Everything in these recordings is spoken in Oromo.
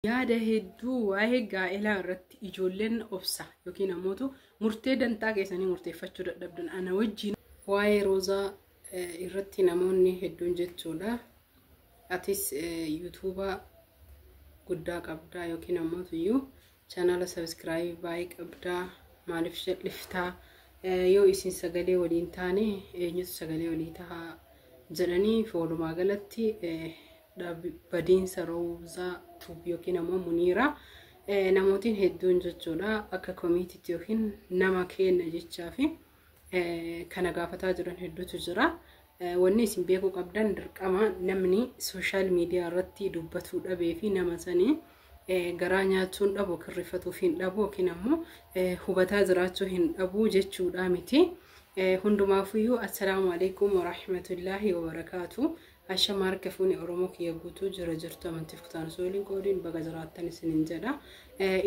yaada hedduu waa'ee gaa'elaa irratti ijoolleen obsa yookiin ammoo murtee dantaa keessanii murteeffachuu dadhabdan ana wajjin waa'ee roozaa irratti namoonni hedduun jechuudha. Atis YouTuber guddaa qabdaa yookiin ammoo iyyuu channel subscribe baay'ee qabdaa maaliif jedhiftaa yoo isin sagalee waliin taane eenyutu sagalee walii ta'a jedhanii walumaa galatti badiinsa roozaa yookiin ammoo Muniira namootiin hedduun jechuudha akka komiitiitti yookiin nama kenna jechaa fi kana gaafataa jiran hedduutu jira. Wanni isin beekuu qabdan dirqama namni social media irratti dubbatuu dhabee fi nama sanii garaa nyaachuun dhabu kirrifatuuf hin dhabu yookiin ammoo hubataa jiraachuu hin dhabu jechuudha miti. Hundumaafiyyuu assalaamu alaykum wa rahmatullahi wa barakatuh. Ashamaa harkafuuni Oromoo kiyya guutuu jira jirtu amantiif kutaan sooliin qoodiin baga jiraattan isiniin jedha.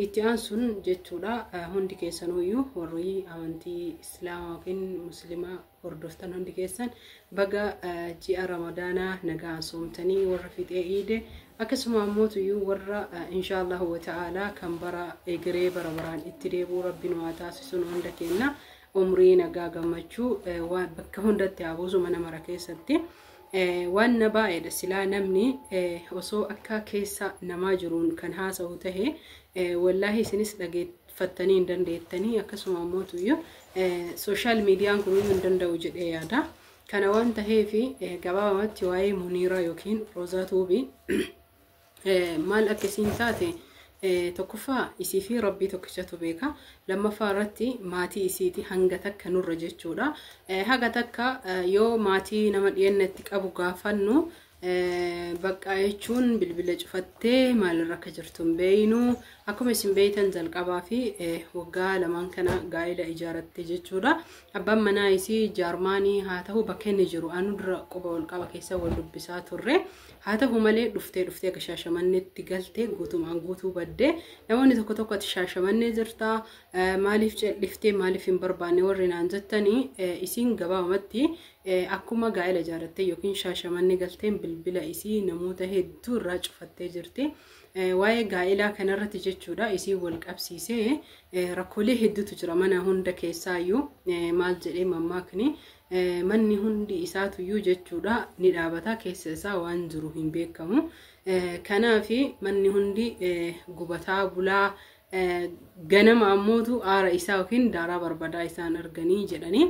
Itti aansuun jechuudha hundi keessanuyyuu warri amantii Islaamaa yookiin Muslimaa hordoftan hundi keessan baga ji'a Ramadaanaa nagaan soomtanii warra fixee iide akkasuma ammoo warra inshaallahu wa ta'ala kan bara egeree bara baraan itti deebuu rabbiin waa taasisuun hunda kenna umrii nagaa gammachuu waan bakka hundatti habuusu mana mara keessatti. Waan baay'ee silaa namni osoo akka keessa namaa jiruun kan haasa'u ta'e wallahi isinis dhageeffattanii hin dandeettanii akkasuma ammoo social meediyaan kun hin danda'u jedhee yaada. Kana waan ta'eef gabaabamatti waa'ee Muniira yookiin Roozaa Tuubii maal akkasiin taate tokkoffaa isii fi rabbii tokkichatu beeka. Lammaffaa irratti maatii isiiti hanga takka nurra jechuudha. Haga takka yoo maatii nama dhiyeennatti qabu gaafannu bakka jechuun bilbila cufattee maalirra akka jirtu hin beeynu. Akkuma isin beeytan jalqabaa fi waggaa lamaan kana gaa'ela ijaaratte jechuudha. Abbaan manaa isii jaarmaanii haa ta'u bakka inni jiru anu dura quba wal qaba keessa wal dubbisaa turre. Haa ta'u malee dhuftee akka Shaashamanneetti galtee guutumaan guutuu baddee namoonni tokko tokkotti Shaashamannee jirta maaliif jedhiftee maaliif hin barbaanne warri naan jettanii isiin gabaabamatti akkuma gaa'ela ijaaratte yookiin Shaashamannee galteen bilbila isii namoota hedduu irraa cufattee jirti. Waa'ee gaa'elaa kanarratti jechuudha isii wal qabsiisee rakkoolee hedduutu jira mana hunda keessaayyuu maal jedhee mammaakni manni hundi isaatuyyuu jechuudha ni dhaabata keessa isaa waan jiru hin beekamu. Kanaaf manni hundi gubataa bulaa ganama ammootu aara isaa yookiin daaraa barbadaa isaan arganii jedhanii.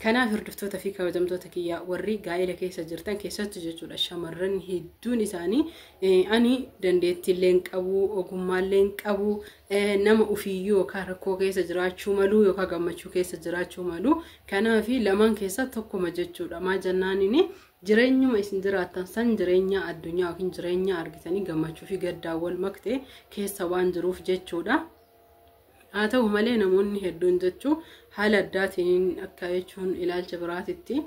Kanaaf hordoftoota fi kabajamtoota kiyyaa warri gaa'ela keessa jirtan keessattuu jechuudha shamarran hedduun isaanii ani dandeettiillee hin qabu ogummaallee hin qabu nama ufiyyuu yookaan rakkoo keessa jiraachuu malu yookaan gammachuu keessa jiraachuu malu. Kanaaf lamaan keessa tokkuma jechuudha maa jennaaniin jireenyuma isin jiraattan san jireenya addunyaa yookiin jireenya argitanii gammachuu fi gaddaa wal maktee keessa waan jiruuf jechuudha. Haa ta'u malee namoonni hedduun jechuu haala addaatiin akka jechuun ilaalcha biraatitti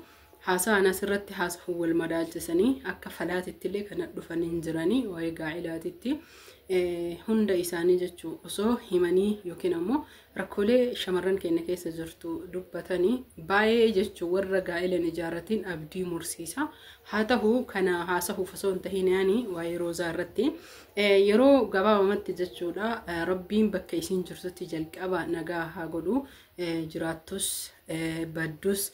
haasa'an asirratti haasa'uu wal madaalchisanii akka falaatitti illee kan dhufanii jiranii waa'ee gaa'elaatitti hunda isaanii jechuu osoo himanii yookiin ammoo rakkoolee shamarran keenya keessa jirtu dubbatanii baay'ee jechuu warra gaa'elan ijaaratiin abdii mursiisa. Haa ta'u kana haasa'uuf osoo hin tahin yaani waa'ee Roozaa irratti yeroo gabaabamatti jechuudha rabbiin bakka isiin jirtutti jalqaba nagaa haa godhu jiraattus baddus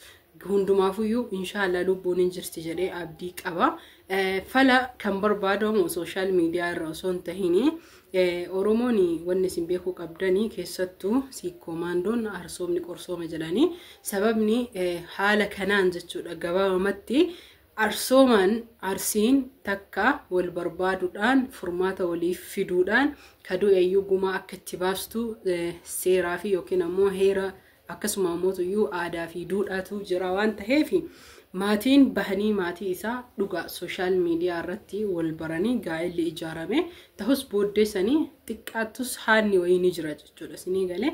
hundumaafuyyuu inshaallah lubbuun hin jirti jedhee abdii qaba. Fala kan barbaadamu social media irra osoo hin tahin Oromoon wanni isin beekuu qabdanii keessattuu siikoomaandoon arsoomni qorsooma jedhanii sababni haala kanaan jechuudha gabaabamatti arsoomaan arsiin takka wal barbaaduudhaan furmaata waliif fiduudhaan kaduu eeyyuu gumaa akka itti baastu seeraa fi yookiin ammoo heera akkasuma ammoo aadaa fi duudhaatu jira waan ta'eef maatiin bahanii maatii isaa dhugaa social media irratti wal baranii gaa'elli ijaarame ta'us booddeessanii xiqqaattus haanni wayini jira jechuudha sinii galee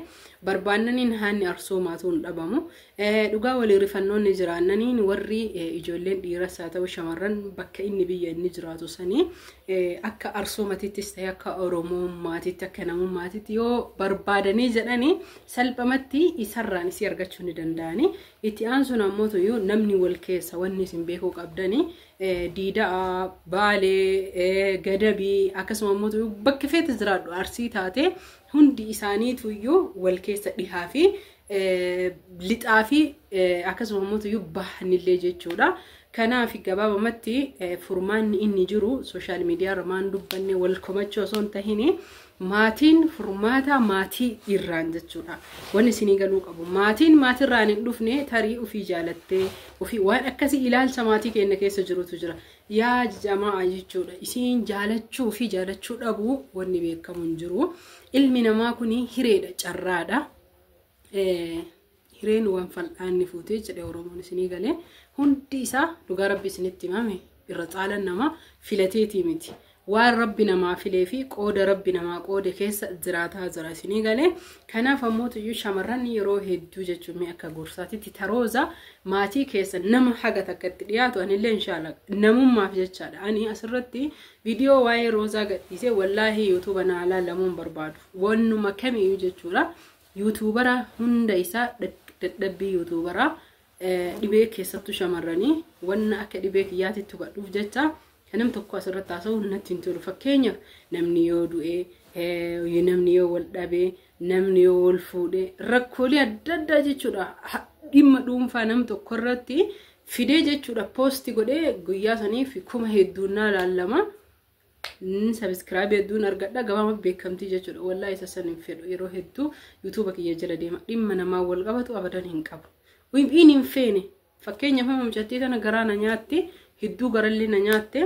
barbaannaniin haanni arsoomaatuun dhabamu dhugaa walii rifannoonni jiraannaniin warri ijoolleen dhiiras haa ta'u shamarran bakka inni biyya inni jiraatu sanii akka arsoomatittis ta'e akka Oromoo maatiitti akka namummaatitti yoo barbaadanii jedhanii salphamatti isarraan isii argachuu ni danda'ani. Itti aansuun ammoo namni wal keessa wanni isin beekuu qabdani diidaa baalee gadabii akkasuma immoo bakka feete jiraadhu arsii taate hundi isaaniitu iyyuu wal keessa dhihaa fi lixaa fi akkasuma immoo bahanillee jechuudha. Kanaaf gabaabamatti furmaanni inni jiru sooshaal miidiyaa irraan dubbanne wal komachuu osoo hin tahin maatiin furmaata maatii irraan jechuudha. Wanni isinii galuu qabu maatiin maatirraan hin dhufne tarii ofii jaalattee ofii waan akkasii ilaalcha maatii keenya keessa jirutu jira. Yaa jamaa jechuudha. Isin jaalachuu fi jaalachuu dhabuu wanni beekamu hin jiru. Ilmi namaa kuni hireedha carraadha. Hireen waan fal'aanni fuutee jedhe Oromoon isinii galee hundi isaa dhugaa rabbi isinitti himame irra caalan nama filateetii miti. Waan rabbi namaa filee fi qooda rabbi namaa qoode keessa jiraataa jira isinii galee. Kanaaf ammoo iyyuu shamarran yeroo hedduu jechuun akka gorsaatitti tarooza maatii keessa nama haga takkatti dhiyaatu anillee inshallah namummaaf jechaadha. Ani asirratti viidiyoo waa'ee roozaa gadhiisee wallaahi yuutuuba naa laalamuun barbaadu. Wannuma kamiyyuu jechuudha. YouTubera hunda isaa dadhabbii YouTubera dhibee keessattuu shamarranii wanna akka dhibee kiyyaatitti hubadhuuf jecha kanam tokko asirratti haasa'u natti hin tolu. Fakkeenyaaf namni yoo du'ee namni yoo wal dhabee namni yoo wal fuudhee rakkoolee adda addaa jechuudha dhimma dhuunfaa nam tokko irratti fidee jechuudha poosti godhee guyyaa saniif kuma hedduunaa laallama. Subscribe hedduun argadha gabaama beekamtii jechuudha. Wallahi isa sanin fedhu yeroo hedduu YouTube kiyya jala deema dhimma namaa wal qabatu abadan hin qabu. Wiin hin feene fakkeenyaaf mucattii tana garaana nyaatti hedduu garallee na nyaatte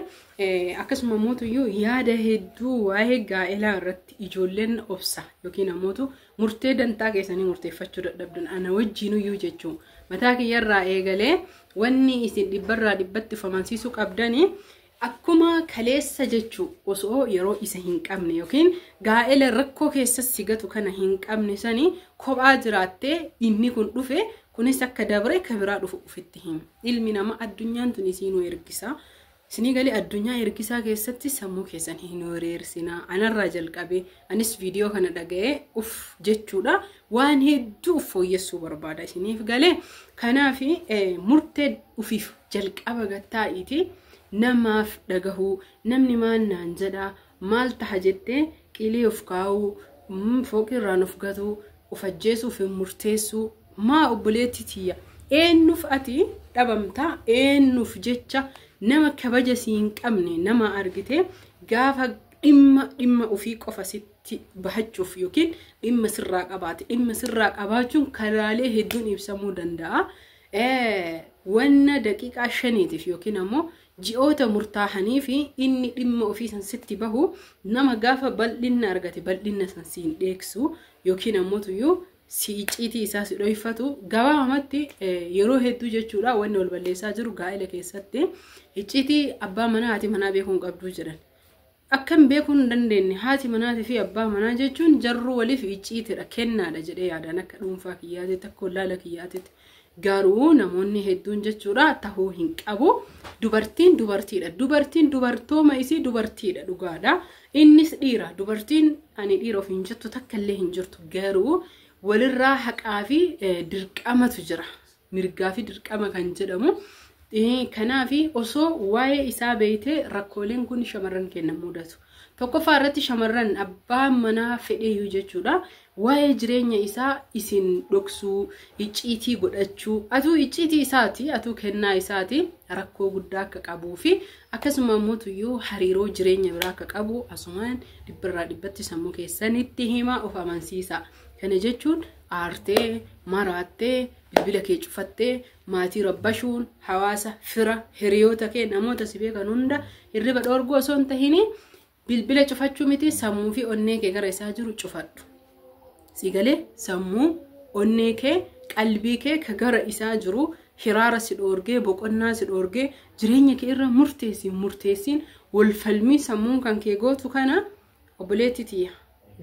akkasuma mootuyyuu yaada hedduu waa'ee gaa'elaa irratti ijoolleen obsa yookiin ammoo murtee dantaa keessanii murteeffachuu dadhabdan ana wajjinuyyuu jechuun mataa kiyyarraa eegalee wanni isin dhibbarraa dhibbatti famansiisuu qabdanii akkuma kaleessa jechuu osoo yeroo isa hin qabne yookiin gaa'ela rakkoo keessa sigatu kana hin qabne sanii kophaa jiraattee inni kun dhufe kunis akka dabre kabiraa dhufu ufitti him ilmi nama addunyaan tun isinuu ergisa isinii galee addunyaa ergisaa keessatti sammuu keessan hin wareersina anarraa jalqabee anis viidiyoo kana dhaga'ee jechuudha waan hedduu fooyyessuu barbaada isiniif galee kanaaf murtee ufiif jalqaba gattaa'iiti. Namaaf dhagahu namni maan naan jedha maal taha jettee qilee of kaa'u fooqirraan of gatu of ajjeesuuf murteessu maa obboleetti tiyya eenyuuf ati dhabamta eenyuuf jecha nama kabaja si hin qabne nama argite gaafa dhimma ofii qofa sitti bahachuuf yookiin dhimma sirraa qabaate dhimma sirraa qabaachuun karaalee hedduun ibsamuu danda'a. Wanna daqiiqaa shaniitiif yookiin ammoo ji'oota murtaahanii fi inni dhimma ofii san sitti bahu nama gaafa bal'inna argate bal'inna san siin dheeksu yookiin ammoo tuyyuu si icciitii isaa si dhoyfatu gabaabamatti yeroo hedduu jechuudha wanni wal balleessaa jiru gaa'ela keessatti icciitii abbaa manaa haati manaa beekuun qabduu jedhan. Akkam beekuun hin dandeenye haati manaatii fi abbaa manaa jechuun jarruu waliif icciitiidha kennaadha jedhee yaadaan akka dhuunfaa kiyyaatitti akka wallaala kiyyaatitti. Garuu namoonni hedduun jechuudha tahuu hin qabu. Dubartiin dubartiidha. Dubartiin dubartooma isii dubartiidha dhugaadha. Innis dhiira. Dubartiin ani dhiira of hin jettu takka illee hin jirtu. Garuu walirraa haqaa fi dirqamatu jira. Mirgaa fi dirqama kan jedhamu. Kanaaf osoo waa'ee isaa beeyte rakkooleen kun shamarran kennan mudatu. Tokkoffaa irratti shamarran abbaan manaa fedheeyyuu jechuudha. Waa'ee jireenya isaa isin dhoksuu, icciitii godhachuu, atuu icciitii isaati, atuu kennaa isaati rakkoo guddaa akka qabuu fi akkasuma mootuyyuu hariiroo jireenya biraa akka qabu asumaan dhibbarraa dhibbatti sammuu keessanitti hima of amansiisa. Kana jechuun aartee, maraattee, bilbila kee cufattee, maatii rabbashuun, hawaasa, fira, hiriyoota kee namoota si beekan hunda hirriba dhoorguu osoo hin tahin bilbila cufachuu miti sammuu fi onnee kee gara isaa jiru cufadhu. Sigalee sammuu onnee kee qalbii kee ka gara isaa jiru hiraara si dhoorgee boqonnaa si dhoorgee jireenya kee irra murteessiin wal falmii sammuun kan kee gootu kana obboleetti tiyya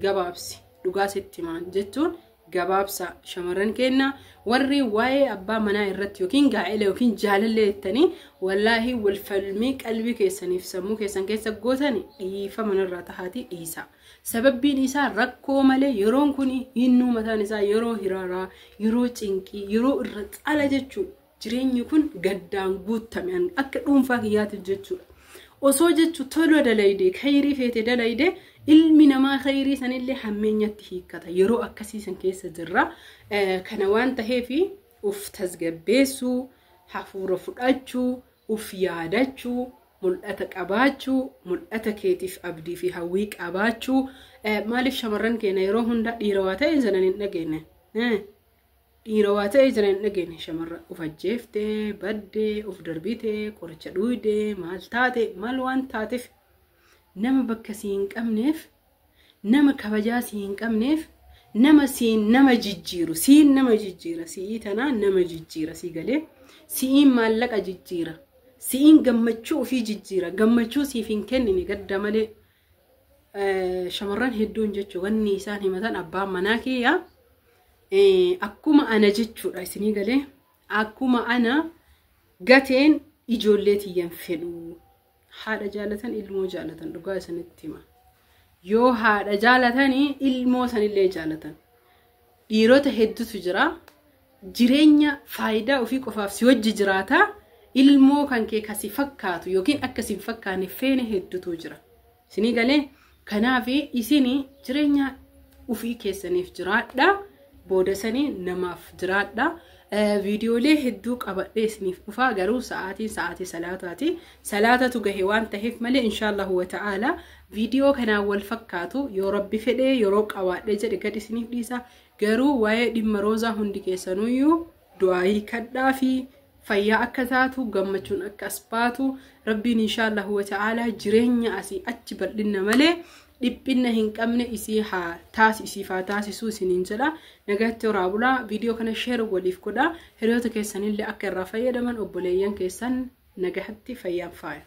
gabaabsi dhugaa sitti maan jechuun gabaabsa shamarran kenna warri waa'ee abbaa manaa irratti yookiin gaa'ela yookiin jaalallee jettanii wallaahi wal falmii qalbii keessaniif sammuu keessan keessa gootan dhiifama manarraa tahaati dhiisa. Sababbiin isaa rakkoo malee yeroon kun innuu mataan isaa yeroo hiraaraa yeroo cinqii yeroo irra xala jechuudha jireenyi kun gaddaan guutame akka dhuunfaa kiyyaatiif jechuudha. Osoo jechu toloo dalayde khayrii feete dalayde ilmi namaa khayrii sanillee hammeenyatti hiikkata yeroo akkasiisan keessa jirra. Kana waan ta'eefi uf tasgabbeessuu hafuura fudhachuu uf yaadachuu mul'ata qabaachuu mul'ata keetiif abdii fi hawwii qabaachuu maaliif shamarran keenya yeroo hunda dhiira waa ta'e jalan hin dhageenye dhiira waa ta'e jalan hin dhageenye shamarra uf ajjeeftee baddee uf darbitee qoricha dhuydee maal taate maal waan taateef nama bakka si hin qabneef nama kabajaa si hin qabneef nama siin nama jijjiiru siin nama jijjiira si'ii tanaa nama jijjiira si galee siin maallaqa jijjiira siin gammachuu ofii jijjiira gammachuu siif hin kennine gadda malee shamarran hedduun jechuu wanni isaan himatan abbaan manaa kiyya akkuma ana jechuudha isinii galee akkuma ana gateen ijoollee tiyyan fedhu haadha jaalatan ilmoo jaalatan dhugaa isinitti hima yoo haadha jaalatanii ilmoo sanillee jaalatan dhiirota hedduutu jira jireenya faayidaa ofii qofaaf si wajji jiraata ilmoo kan kee kasi fakkaatu yookiin akkasiin fakkaanne feene hedduutu jira isinii galee kanaaf isini jireenya ofii keessaniif jiraadha booda sanii namaaf jiraadha. Viidiyoolee hedduu qabadhee isiniif dhufaa garuu sa'aatii salaataati salaatatu gahe waan ta'eef malee inshallah wa ta'ala viidiyoo kanaan wal fakkaatu yoo rabbi fedhee yeroo qabaadhee jedhe gad isiniif dhiisa garuu waa'ee dhimma roozaa hundi keessanuyyuu du'aayii kadhaa fi fayyaa akka taatu gammachuun akka asbaatu rabbiin inshallah wa ta'ala jireenya asii achi bal'inna malee dhiphina hin qabne isii haa taasisiifaa taasisuu isiniin jedha nagaatti waraabulaa viidiyoo kana sheer waliif godha hiriyoota keessanillee akka irraa fayyadaman obboleeyyan keessan nagahatti fayyaan faaya.